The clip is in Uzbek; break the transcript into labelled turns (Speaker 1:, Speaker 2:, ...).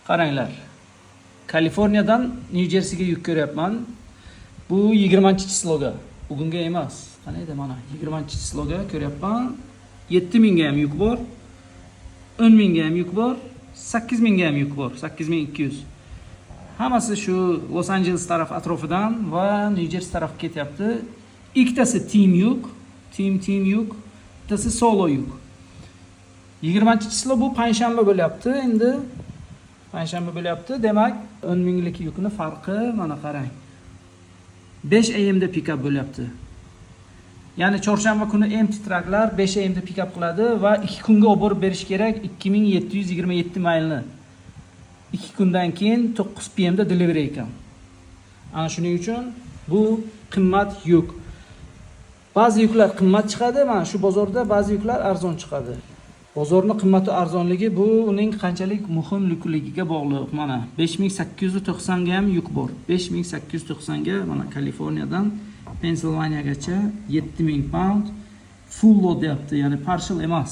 Speaker 1: Qaranglar. Kaliforniyadan New Jerseyga yuk ko'ryapman. Bu 20-sloga. Bugunga emas. Qanday edi mana 20-sloga ko'ryapman. 7000 ga ham yuk bor. 10000 ga ham yuk bor. 8000 ga ham yuk bor. 8200. Hammasi shu Los Angeles taraf atrofidan va New Jersey tarafga ketyapti. Ikkitasi team yuk, team yuk, bittasi solo yuk. 20-slo bu payshanba bo'lyapti. Endi payshanba bo'lyapti. Demak, 10000 lik yukni farqi mana qarang. 5 AM da pick up bo'lyapti. Ya'ni chorshanba kuni empty trucklar 5 AM da pick up qiladi va 2 kunga olib borib berish kerak 2727 maylni. 2 kundan keyin 9 PM da delivery ekan. Ana shuning uchun bu qimmat yuk. Ba'zi yuklar qimmat chiqadi, mana shu bozorda ba'zi yuklar arzon chiqadi. Bozorning qimmati arzonligi bu uning qanchalik muhimligiga bog'liq. Mana 5890 ga ham yuk bor. 5890 ga mana Kaliforniyadan Pensilvaniyagacha 7000 pound full load deyapti, ya'ni partial emas.